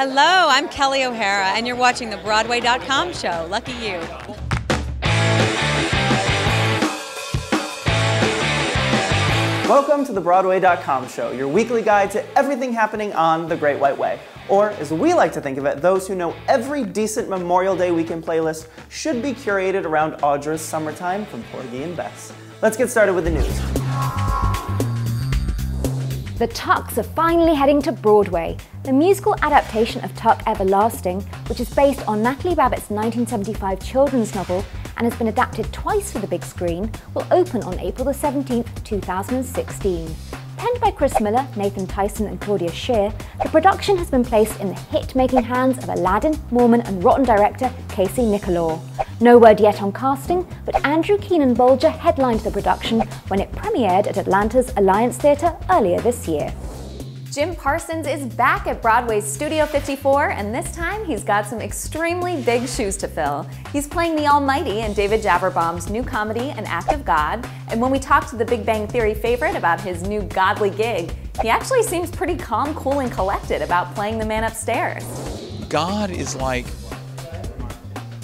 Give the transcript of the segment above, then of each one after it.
Hello, I'm Kelly O'Hara, and you're watching the Broadway.com show. Lucky you. Welcome to the Broadway.com show, your weekly guide to everything happening on the Great White Way. Or, as we like to think of it, those who know every decent Memorial Day weekend playlist should be curated around Audra's Summertime from Porgy and Bess. Let's get started with the news. The Tucks are finally heading to Broadway. The musical adaptation of Tuck Everlasting, which is based on Natalie Babbitt's 1975 children's novel and has been adapted twice for the big screen, will open on April the 17th, 2016. Penned by Chris Miller, Nathan Tyson and Claudia Scheer, the production has been placed in the hit-making hands of Aladdin, Mormon and Rotten director Casey Nicholaw. No word yet on casting, but Andrew Keenan Bolger headlined the production when it premiered at Atlanta's Alliance Theatre earlier this year. Jim Parsons is back at Broadway's Studio 54, and this time he's got some extremely big shoes to fill. He's playing the Almighty in David Javerbaum's new comedy, An Act of God, and when we talked to the Big Bang Theory favorite about his new godly gig, he actually seems pretty calm, cool, and collected about playing the man upstairs. God is like,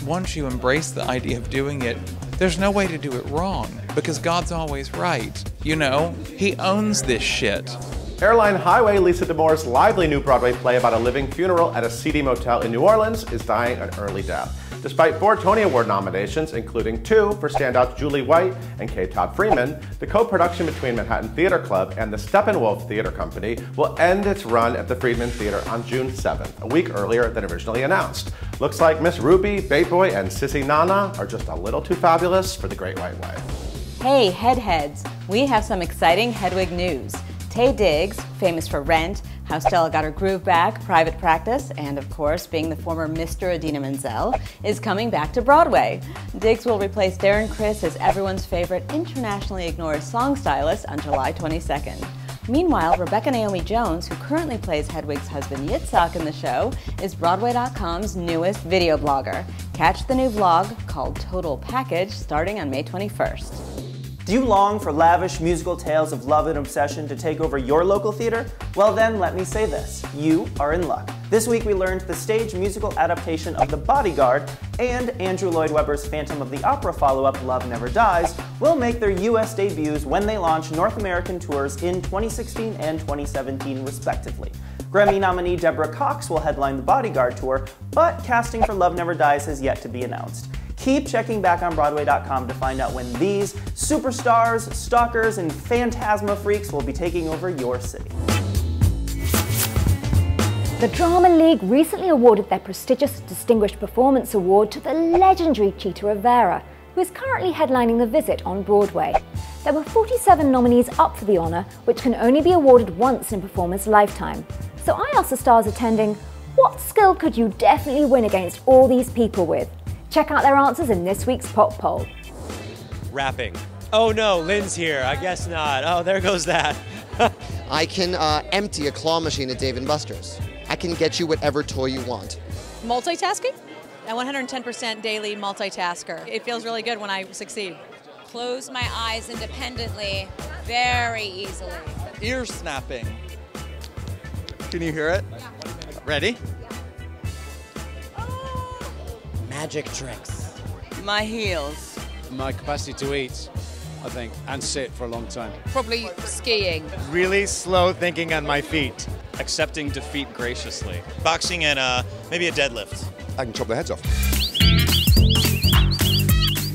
once you embrace the idea of doing it, there's no way to do it wrong, because God's always right. You know, He owns this shit. Airline Highway, Lisa DeMoore's lively new Broadway play about a living funeral at a seedy motel in New Orleans, is dying an early death. Despite 4 Tony Award nominations, including 2 for standouts Julie White and K. Todd Freeman, the co-production between Manhattan Theatre Club and the Steppenwolf Theatre Company will end its run at the Friedman Theatre on June 7th, a week earlier than originally announced. Looks like Miss Ruby, Bait Boy, and Sissy Nana are just a little too fabulous for the Great White Way. Hey, Headheads, we have some exciting Hedwig news. Taye Diggs, famous for Rent, How Stella Got Her Groove Back, Private Practice, and of course being the former Mr. Idina Menzel, is coming back to Broadway. Diggs will replace Darren Criss as everyone's favorite internationally ignored song stylist on July 22nd. Meanwhile, Rebecca Naomi Jones, who currently plays Hedwig's husband Yitzhak in the show, is Broadway.com's newest video blogger. Catch the new vlog, called Total Package, starting on May 21st. Do you long for lavish musical tales of love and obsession to take over your local theater? Well then, let me say this, you are in luck. This week we learned the stage musical adaptation of The Bodyguard and Andrew Lloyd Webber's Phantom of the Opera follow-up Love Never Dies will make their US debuts when they launch North American tours in 2016 and 2017 respectively. Grammy nominee Deborah Cox will headline the Bodyguard tour, but casting for Love Never Dies has yet to be announced. Keep checking back on Broadway.com to find out when these superstars, stalkers, and phantasma freaks will be taking over your city. The Drama League recently awarded their prestigious Distinguished Performance Award to the legendary Chita Rivera, who is currently headlining The Visit on Broadway. There were 47 nominees up for the honor, which can only be awarded once in a performer's lifetime. So I asked the stars attending, what skill could you definitely win against all these people with? Check out their answers in this week's pop poll. Rapping. Oh no, Lynn's here. I guess not. Oh, there goes that. I can empty a claw machine at Dave & Buster's. I can get you whatever toy you want. Multitasking? A 110% daily multitasker. It feels really good when I succeed. Close my eyes independently, very easily. Ear snapping. Can you hear it? Yeah. Ready? Magic tricks. My heels. My capacity to eat, I think, and sit for a long time. Probably skiing. Really slow thinking on my feet. Accepting defeat graciously. Boxing and maybe a deadlift. I can chop their heads off.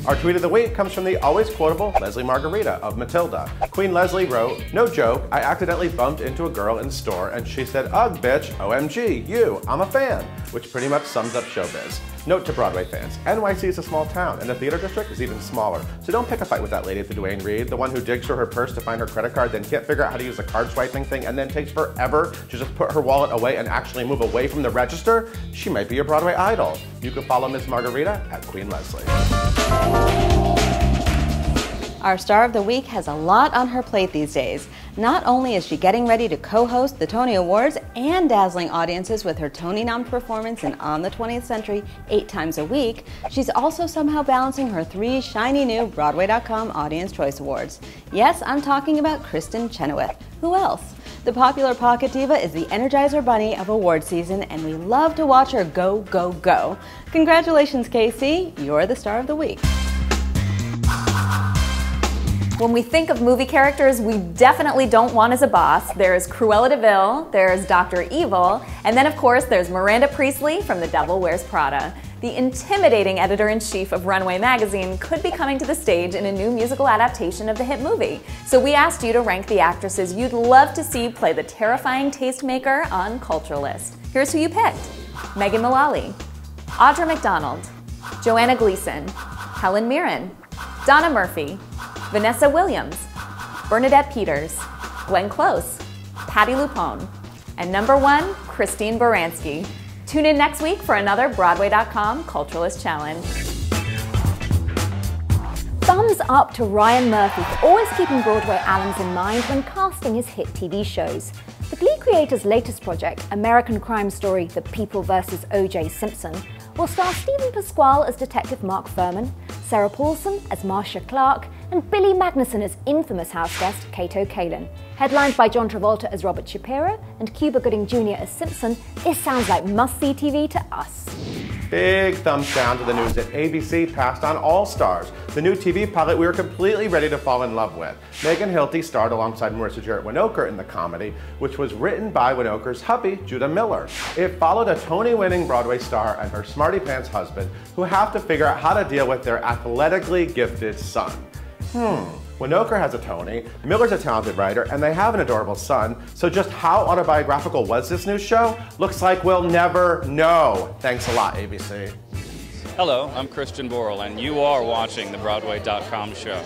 Our tweet of the week comes from the always quotable Lesli Margherita of Matilda. Queen Leslie wrote, "No joke, I accidentally bumped into a girl in the store and she said, 'Ugh, bitch, OMG, you, I'm a fan,' which pretty much sums up showbiz." Note to Broadway fans, NYC is a small town and the theater district is even smaller, so don't pick a fight with that lady at the Duane Reade, the one who digs through her purse to find her credit card, then can't figure out how to use the card swiping thing, and then takes forever to just put her wallet away and actually move away from the register. She might be your Broadway idol. You can follow Miss Margherita at Queen Leslie. Our star of the week has a lot on her plate these days. Not only is she getting ready to co-host the Tony Awards and dazzling audiences with her Tony-nom performance in On the 20th Century 8 times a week, she's also somehow balancing her 3 shiny new Broadway.com Audience Choice Awards. Yes, I'm talking about Kristen Chenoweth, Who else? The popular pocket diva is the Energizer Bunny of award season, and we love to watch her go, go, go. Congratulations, Casey. You're the star of the week. When we think of movie characters we definitely don't want as a boss, there's Cruella de Vil, there's Dr. Evil, and then of course there's Miranda Priestley from The Devil Wears Prada. The intimidating editor-in-chief of Runway magazine could be coming to the stage in a new musical adaptation of the hit movie. So we asked you to rank the actresses you'd love to see play the terrifying tastemaker on Culturalist. Here's who you picked. Megan Mullally, Audra McDonald, Joanna Gleason, Helen Mirren, Donna Murphy, Vanessa Williams, Bernadette Peters, Glenn Close, Patti LuPone, and number 1, Christine Baranski. Tune in next week for another Broadway.com Culturalist Challenge. Thumbs up to Ryan Murphy for always keeping Broadway alums in mind when casting his hit TV shows. The Glee creator's latest project, American crime story The People vs. O.J. Simpson, will star Stephen Pasquale as Detective Mark Furman, Sarah Paulson as Marcia Clark, and Billy Magnuson as infamous house guest Kato Kalin. Headlined by John Travolta as Robert Shapiro and Cuba Gooding Jr. as Simpson, this sounds like must-see TV to us. Big thumbs down to the news that ABC passed on All Stars, the new TV pilot we were completely ready to fall in love with. Megan Hilty starred alongside Marissa Jarrett Winokur in the comedy, which was written by Winokur's hubby, Judah Miller. It followed a Tony-winning Broadway star and her smarty pants husband who have to figure out how to deal with their athletically gifted son. Winokur has a Tony, Miller's a talented writer, and they have an adorable son, so just how autobiographical was this new show? Looks like we'll never know. Thanks a lot, ABC. Hello, I'm Christian Borle, and you are watching the Broadway.com show.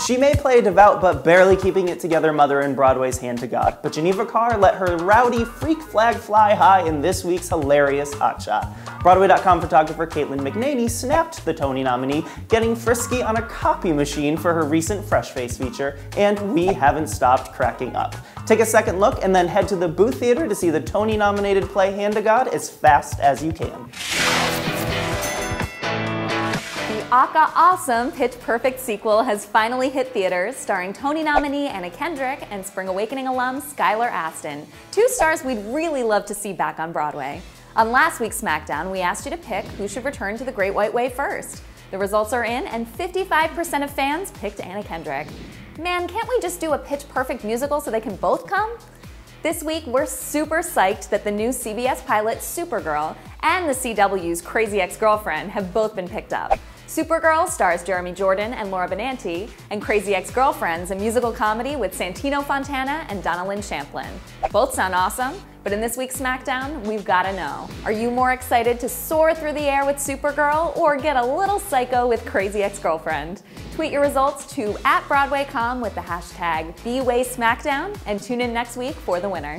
She may play a devout but barely keeping it together mother in Broadway's Hand to God, but Geneva Carr let her rowdy freak flag fly high in this week's hilarious hotshot. Broadway.com photographer Caitlin McNaney snapped the Tony nominee, getting frisky on a copy machine for her recent Fresh Face feature, and we haven't stopped cracking up. Take a second look and then head to the Booth Theater to see the Tony-nominated play Hand to God as fast as you can. Aka Awesome Pitch Perfect sequel has finally hit theaters, starring Tony nominee Anna Kendrick and Spring Awakening alum Skylar Astin, 2 stars we'd really love to see back on Broadway. On last week's SmackDown, we asked you to pick who should return to the Great White Way first. The results are in, and 55% of fans picked Anna Kendrick. Man, can't we just do a Pitch Perfect musical so they can both come? This week, we're super psyched that the new CBS pilot Supergirl and the CW's Crazy Ex-Girlfriend have both been picked up. Supergirl stars Jeremy Jordan and Laura Benanti, and Crazy Ex-Girlfriend's a musical comedy with Santino Fontana and Donna Lynn Champlin. Both sound awesome, but in this week's SmackDown, we've gotta know. Are you more excited to soar through the air with Supergirl or get a little psycho with Crazy Ex-Girlfriend? Tweet your results to @BroadwayCom with the hashtag BWaySmackDown and tune in next week for the winner.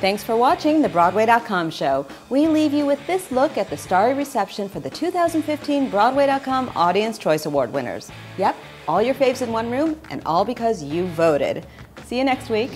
Thanks for watching the Broadway.com show. We leave you with this look at the starry reception for the 2015 Broadway.com Audience Choice Award winners. Yep, all your faves in one room, and all because you voted. See you next week.